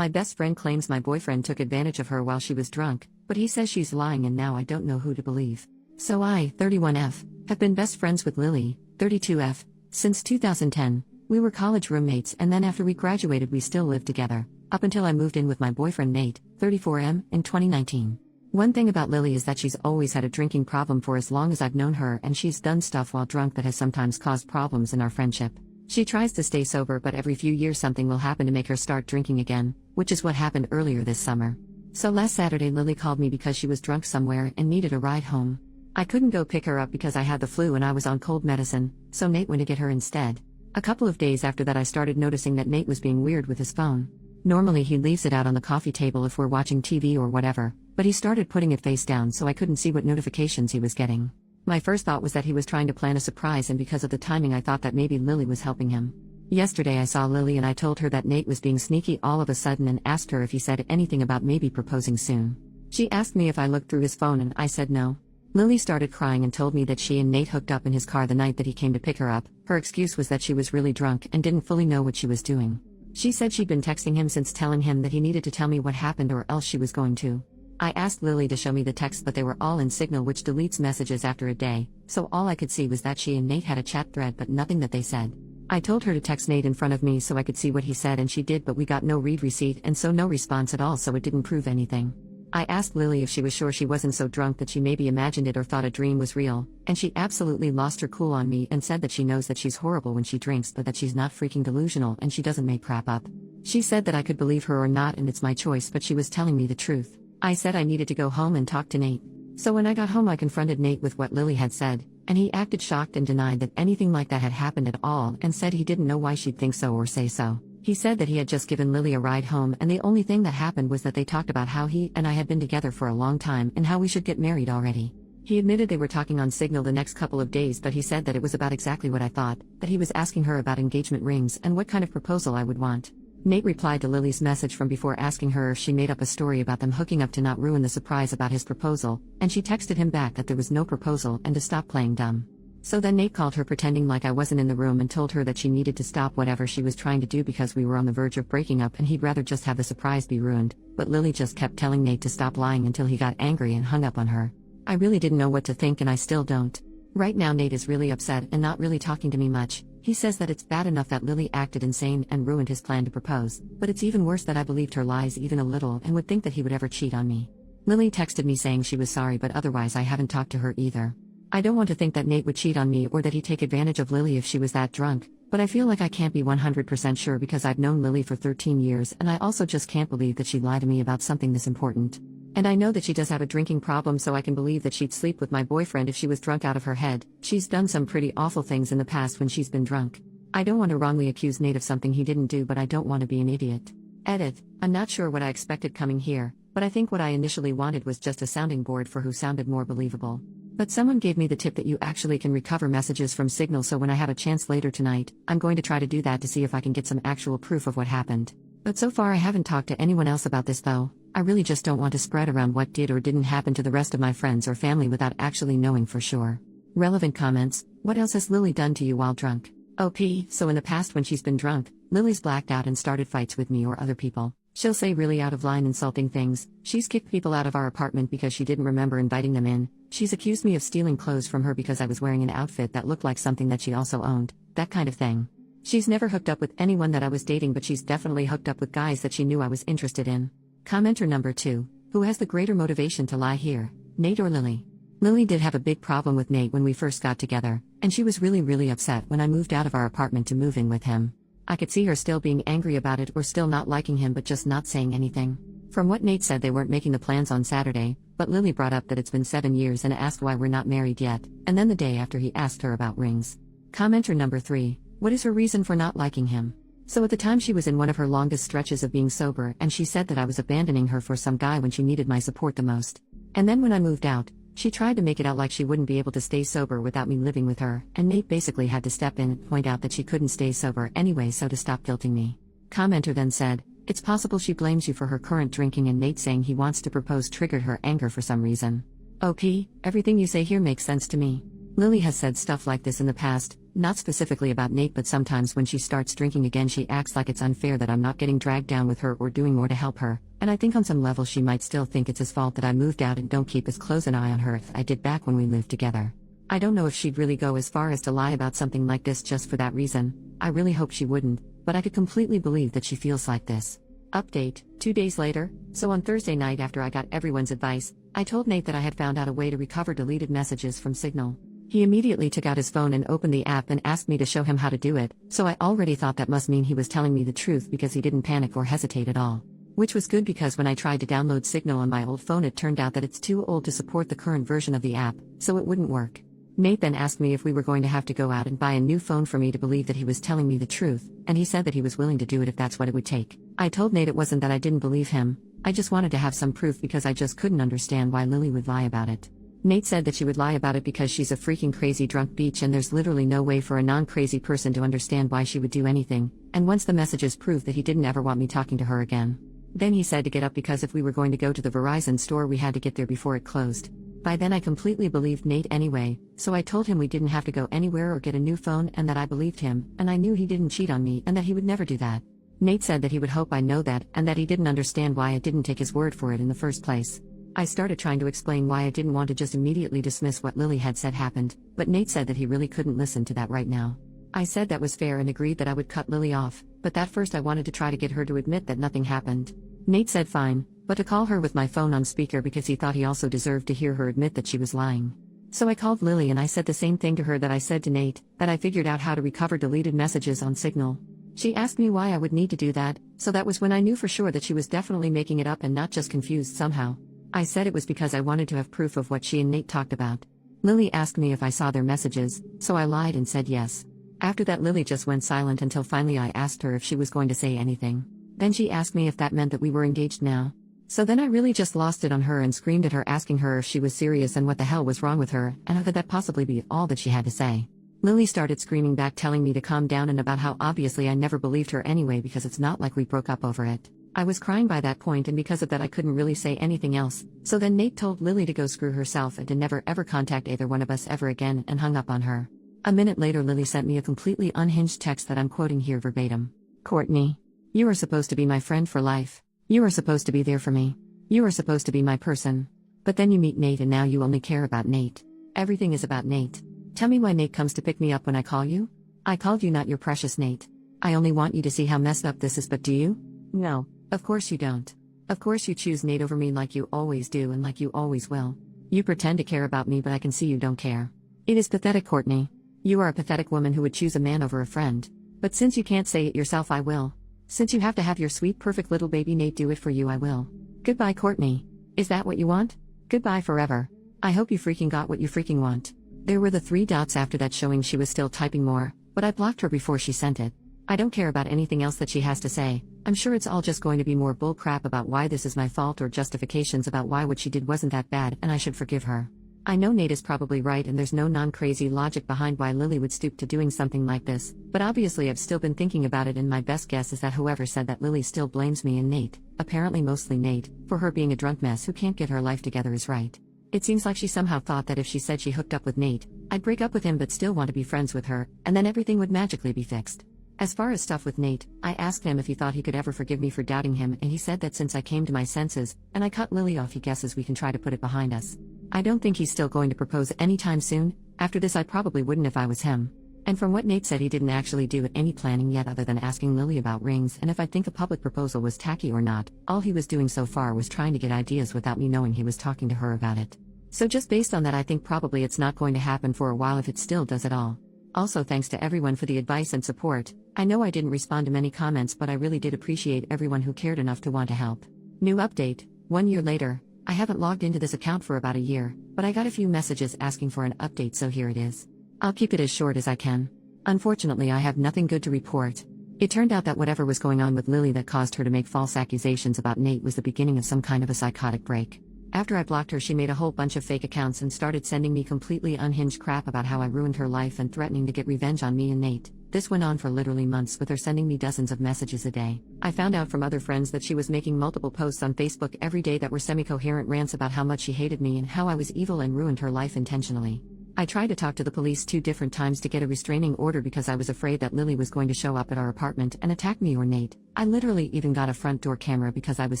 My best friend claims my boyfriend took advantage of her while she was drunk, but he says she's lying and now I don't know who to believe. So I, 31F, have been best friends with Lily, 32F, since 2010. We were college roommates and then after we graduated we still lived together, up until I moved in with my boyfriend Nate, 34M, in 2019. One thing about Lily is that she's always had a drinking problem for as long as I've known her, and she's done stuff while drunk that has sometimes caused problems in our friendship. She tries to stay sober, but every few years something will happen to make her start drinking again, which is what happened earlier this summer. So last Saturday Lily called me because she was drunk somewhere and needed a ride home. I couldn't go pick her up because I had the flu and I was on cold medicine, so Nate went to get her instead. A couple of days after that I started noticing that Nate was being weird with his phone. Normally he leaves it out on the coffee table if we're watching TV or whatever, but he started putting it face down so I couldn't see what notifications he was getting. My first thought was that he was trying to plan a surprise, and because of the timing I thought that maybe Lily was helping him. Yesterday I saw Lily and I told her that Nate was being sneaky all of a sudden and asked her if he said anything about maybe proposing soon. She asked me if I looked through his phone and I said no. Lily started crying and told me that she and Nate hooked up in his car the night that he came to pick her up. Her excuse was that she was really drunk and didn't fully know what she was doing. She said she'd been texting him since, telling him that he needed to tell me what happened or else she was going to. I asked Lily to show me the texts, but they were all in Signal, which deletes messages after a day, so all I could see was that she and Nate had a chat thread but nothing that they said. I told her to text Nate in front of me so I could see what he said, and she did, but we got no read receipt and so no response at all, so it didn't prove anything. I asked Lily if she was sure she wasn't so drunk that she maybe imagined it or thought a dream was real, and she absolutely lost her cool on me and said that she knows that she's horrible when she drinks but that she's not freaking delusional and she doesn't make crap up. She said that I could believe her or not and it's my choice, but she was telling me the truth. I said I needed to go home and talk to Nate. So when I got home I confronted Nate with what Lily had said, and he acted shocked and denied that anything like that had happened at all and said he didn't know why she'd think so or say so. He said that he had just given Lily a ride home and the only thing that happened was that they talked about how he and I had been together for a long time and how we should get married already. He admitted they were talking on Signal the next couple of days, but he said that it was about exactly what I thought, that he was asking her about engagement rings and what kind of proposal I would want. Nate replied to Lily's message from before asking her if she made up a story about them hooking up to not ruin the surprise about his proposal, and she texted him back that there was no proposal and to stop playing dumb. So then Nate called her pretending like I wasn't in the room and told her that she needed to stop whatever she was trying to do because we were on the verge of breaking up and he'd rather just have the surprise be ruined, but Lily just kept telling Nate to stop lying until he got angry and hung up on her. I really didn't know what to think and I still don't. Right now Nate is really upset and not really talking to me much. He says that it's bad enough that Lily acted insane and ruined his plan to propose, but it's even worse that I believed her lies even a little and would think that he would ever cheat on me. Lily texted me saying she was sorry, but otherwise I haven't talked to her either. I don't want to think that Nate would cheat on me or that he'd take advantage of Lily if she was that drunk, but I feel like I can't be 100% sure because I've known Lily for 13 years and I also just can't believe that she'd lie to me about something this important. And I know that she does have a drinking problem, so I can believe that she'd sleep with my boyfriend if she was drunk out of her head. She's done some pretty awful things in the past when she's been drunk. I don't want to wrongly accuse Nate of something he didn't do, but I don't want to be an idiot. Edit. I'm not sure what I expected coming here, but I think what I initially wanted was just a sounding board for who sounded more believable. But someone gave me the tip that you actually can recover messages from Signal, so when I have a chance later tonight, I'm going to try to do that to see if I can get some actual proof of what happened. But so far I haven't talked to anyone else about this though. I really just don't want to spread around what did or didn't happen to the rest of my friends or family without actually knowing for sure. Relevant comments. What else has Lily done to you while drunk? OP. So in the past when she's been drunk, Lily's blacked out and started fights with me or other people. She'll say really out of line insulting things. She's kicked people out of our apartment because she didn't remember inviting them in. She's accused me of stealing clothes from her because I was wearing an outfit that looked like something that she also owned. That kind of thing. She's never hooked up with anyone that I was dating, but she's definitely hooked up with guys that she knew I was interested in. Commenter number 2. Who has the greater motivation to lie here, Nate or Lily? Lily did have a big problem with Nate when we first got together, and she was really upset when I moved out of our apartment to move in with him. I could see her still being angry about it or still not liking him but just not saying anything. From what Nate said, they weren't making the plans on Saturday, but Lily brought up that it's been 7 years and asked why we're not married yet, and then the day after he asked her about rings. Commenter number 3. What is her reason for not liking him? So at the time she was in one of her longest stretches of being sober, and she said that I was abandoning her for some guy when she needed my support the most. And then when I moved out, she tried to make it out like she wouldn't be able to stay sober without me living with her, and Nate basically had to step in and point out that she couldn't stay sober anyway, so to stop guilting me. Commenter then said, it's possible she blames you for her current drinking, and Nate saying he wants to propose triggered her anger for some reason. OP, everything you say here makes sense to me. Lily has said stuff like this in the past, Not specifically about Nate, but sometimes when she starts drinking again, she acts like it's unfair that I'm not getting dragged down with her or doing more to help her, and I think on some level she might still think it's his fault that I moved out and don't keep as close an eye on her as I did back when we lived together. I don't know if she'd really go as far as to lie about something like this just for that reason. I really hope she wouldn't, but I could completely believe that she feels like this. Update, 2 days later. So on Thursday night, after I got everyone's advice, I told Nate that I had found out a way to recover deleted messages from Signal. He immediately took out his phone and opened the app and asked me to show him how to do it, so I already thought that must mean he was telling me the truth because he didn't panic or hesitate at all. Which was good, because when I tried to download Signal on my old phone, it turned out that it's too old to support the current version of the app, so it wouldn't work. Nate then asked me if we were going to have to go out and buy a new phone for me to believe that he was telling me the truth, and he said that he was willing to do it if that's what it would take. I told Nate it wasn't that I didn't believe him, I just wanted to have some proof because I just couldn't understand why Lily would lie about it. Nate said that she would lie about it because she's a freaking crazy drunk bitch and there's literally no way for a non-crazy person to understand why she would do anything, and once the messages proved that he didn't ever want me talking to her again. Then he said to get up because if we were going to go to the Verizon store we had to get there before it closed. By then I completely believed Nate anyway, so I told him we didn't have to go anywhere or get a new phone and that I believed him, and I knew he didn't cheat on me and that he would never do that. Nate said that he would hope I know that and that he didn't understand why I didn't take his word for it in the first place. I started trying to explain why I didn't want to just immediately dismiss what Lily had said happened, but Nate said that he really couldn't listen to that right now. I said that was fair and agreed that I would cut Lily off, but that first I wanted to try to get her to admit that nothing happened. Nate said fine, but to call her with my phone on speaker because he thought he also deserved to hear her admit that she was lying. So I called Lily and I said the same thing to her that I said to Nate, that I figured out how to recover deleted messages on Signal. She asked me why I would need to do that, so that was when I knew for sure that she was definitely making it up and not just confused somehow. I said it was because I wanted to have proof of what she and Nate talked about. Lily asked me if I saw their messages, so I lied and said yes. After that Lily just went silent until finally I asked her if she was going to say anything. Then she asked me if that meant that we were engaged now. So then I really just lost it on her and screamed at her, asking her if she was serious and what the hell was wrong with her, and how could that possibly be all that she had to say. Lily started screaming back, telling me to calm down and about how obviously I never believed her anyway because it's not like we broke up over it. I was crying by that point and because of that I couldn't really say anything else, so then Nate told Lily to go screw herself and to never ever contact either one of us ever again and hung up on her. A minute later Lily sent me a completely unhinged text that I'm quoting here verbatim. "Courtney, you are supposed to be my friend for life. You are supposed to be there for me. You are supposed to be my person. But then you meet Nate and now you only care about Nate. Everything is about Nate. Tell me why Nate comes to pick me up when I call you? I called you, not your precious Nate. I only want you to see how messed up this is, but do you? No, of course you don't. Of course you choose Nate over me like you always do and like you always will. You pretend to care about me, but I can see you don't care. It is pathetic, Courtney. You are a pathetic woman who would choose a man over a friend. But since you can't say it yourself, I will. Since you have to have your sweet perfect little baby Nate do it for you, I will. Goodbye, Courtney. Is that what you want? Goodbye forever. I hope you freaking got what you freaking want." There were the 3 dots after that showing she was still typing more, but I blocked her before she sent it. I don't care about anything else that she has to say. I'm sure it's all just going to be more bull crap about why this is my fault or justifications about why what she did wasn't that bad and I should forgive her. I know Nate is probably right and there's no non-crazy logic behind why Lily would stoop to doing something like this, but obviously I've still been thinking about it and my best guess is that whoever said that Lily still blames me and Nate, apparently mostly Nate, for her being a drunk mess who can't get her life together is right. It seems like she somehow thought that if she said she hooked up with Nate, I'd break up with him but still want to be friends with her, and then everything would magically be fixed. As far as stuff with Nate, I asked him if he thought he could ever forgive me for doubting him and he said that since I came to my senses, and I cut Lily off, he guesses we can try to put it behind us. I don't think he's still going to propose anytime soon. After this I probably wouldn't if I was him. And from what Nate said, he didn't actually do any planning yet other than asking Lily about rings and if I think a public proposal was tacky or not. All he was doing so far was trying to get ideas without me knowing he was talking to her about it. So just based on that I think probably it's not going to happen for a while if it still does at all. Also thanks to everyone for the advice and support. I know I didn't respond to many comments but I really did appreciate everyone who cared enough to want to help. New update, 1 year later. I haven't logged into this account for about a year, but I got a few messages asking for an update, so here it is. I'll keep it as short as I can. Unfortunately I have nothing good to report. It turned out that whatever was going on with Lily that caused her to make false accusations about Nate was the beginning of some kind of a psychotic break. After I blocked her she made a whole bunch of fake accounts and started sending me completely unhinged crap about how I ruined her life and threatening to get revenge on me and Nate. This went on for literally months with her sending me dozens of messages a day. I found out from other friends that she was making multiple posts on Facebook every day that were semi-coherent rants about how much she hated me and how I was evil and ruined her life intentionally. I tried to talk to the police 2 different times to get a restraining order because I was afraid that Lily was going to show up at our apartment and attack me or Nate. I literally even got a front door camera because I was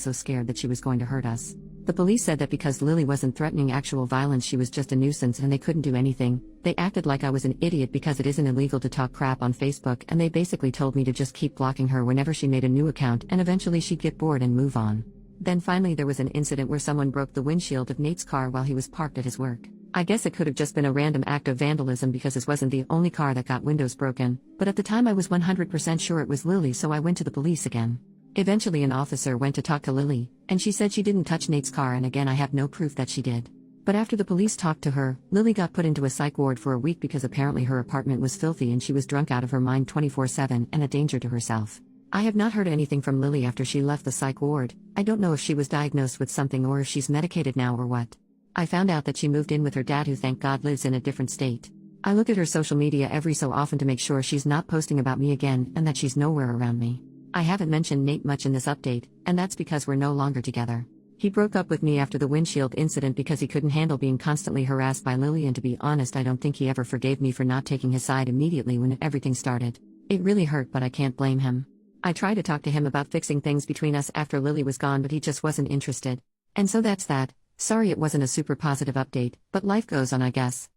so scared that she was going to hurt us. The police said that because Lily wasn't threatening actual violence, she was just a nuisance and they couldn't do anything. They acted like I was an idiot because it isn't illegal to talk crap on Facebook, and they basically told me to just keep blocking her whenever she made a new account and eventually she'd get bored and move on. Then finally there was an incident where someone broke the windshield of Nate's car while he was parked at his work. I guess it could have just been a random act of vandalism because this wasn't the only car that got windows broken, but at the time I was 100% sure it was Lily, so I went to the police again. Eventually an officer went to talk to Lily, and she said she didn't touch Nate's car, and again I have no proof that she did. But after the police talked to her, Lily got put into a psych ward for a week because apparently her apartment was filthy and she was drunk out of her mind 24/7 and a danger to herself. I have not heard anything from Lily after she left the psych ward. I don't know if she was diagnosed with something or if she's medicated now or what. I found out that she moved in with her dad, who thank God lives in a different state. I look at her social media every so often to make sure she's not posting about me again and that she's nowhere around me. I haven't mentioned Nate much in this update, and that's because we're no longer together. He broke up with me after the windshield incident because he couldn't handle being constantly harassed by Lily, and to be honest I don't think he ever forgave me for not taking his side immediately when everything started. It really hurt, but I can't blame him. I tried to talk to him about fixing things between us after Lily was gone, but he just wasn't interested. And so that's that. Sorry it wasn't a super positive update, but life goes on, I guess.